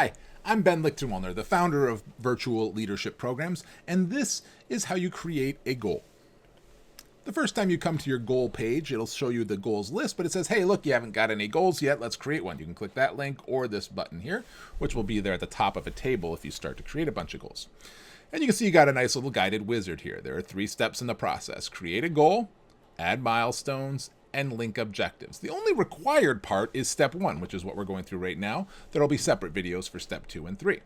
Hi, I'm Ben Lichtenwellner, the founder of Virtual Leadership Programs, and this is how you create a goal. The first time you come to your goal page, it'll show you the goals list, but it says, hey, look, you haven't got any goals yet. Let's create one. You can click that link or this button here, which will be there at the top of a table if you start to create a bunch of goals. And you can see you got a nice little guided wizard here. There are 3 steps in the process. Create a goal, add milestones, and link objectives. The only required part is step 1, which is what we're going through right now. There'll be separate videos for step 2 and 3.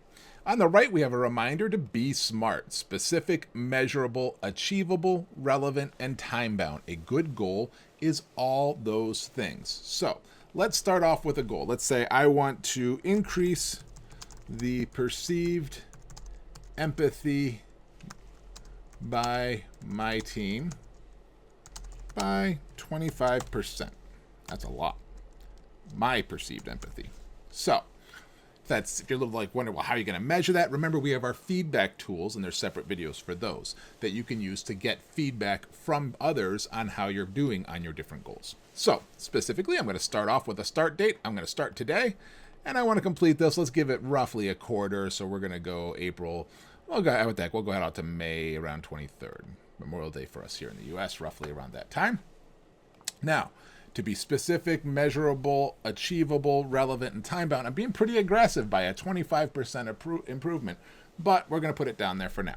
On the right, we have a reminder to be smart, specific, measurable, achievable, relevant, and time-bound. A good goal is all those things. So let's start off with a goal. Let's say I want to increase the perceived empathy by my team by 25%. That's a lot. My perceived empathy. So if you're like wondering, well, how are you going to measure that? Remember, we have our feedback tools, and there's separate videos for those that you can use to get feedback from others on how you're doing on your different goals. So specifically, I'm going to start off with a start date. I'm going to start today, and I want to complete this. Let's give it roughly a quarter. So we're going to go April. We'll go ahead out to May around 23rd. Memorial Day for us here in the U.S., roughly around that time. Now, to be specific, measurable, achievable, relevant, and time-bound, I'm being pretty aggressive by a 25% improvement, but we're going to put it down there for now.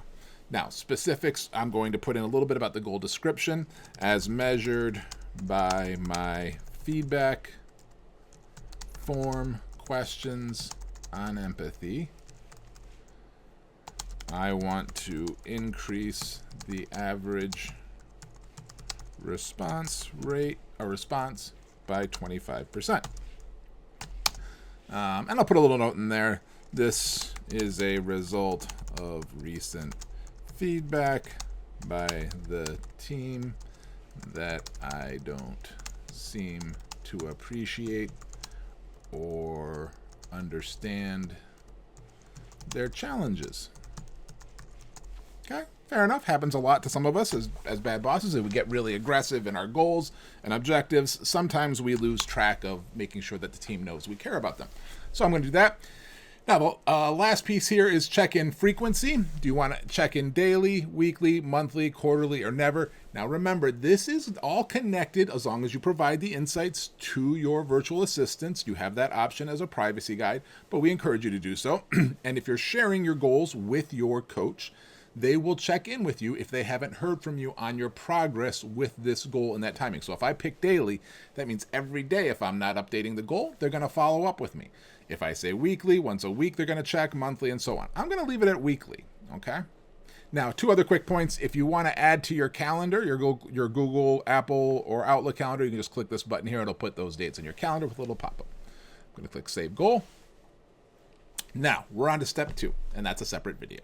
Now, specifics, I'm going to put in a little bit about the goal description as measured by my feedback form questions on empathy. I want to increase the average response rate or response by 25%. And I'll put a little note in there. This is a result of recent feedback by the team that I don't seem to appreciate or understand their challenges. Okay, fair enough. Happens a lot to some of us as bad bosses. If we get really aggressive in our goals and objectives, sometimes we lose track of making sure that the team knows we care about them. So I'm going to do that. Now, the last piece here is check-in frequency. Do you want to check in daily, weekly, monthly, quarterly, or never? Now, remember, this is all connected as long as you provide the insights to your virtual assistants. You have that option as a privacy guide, but we encourage you to do so. And if you're sharing your goals with your coach, they will check in with you if they haven't heard from you on your progress with this goal and that timing. So if I pick daily, that means every day if I'm not updating the goal, they're going to follow up with me. If I say weekly, once a week, they're going to check, monthly, and so on. I'm going to leave it at weekly, okay? Now, 2 other quick points. If you want to add to your calendar, your Google, Apple, or Outlook calendar, you can just click this button here. It'll put those dates in your calendar with a little pop-up. I'm going to click Save Goal. Now, we're on to step 2, and that's a separate video.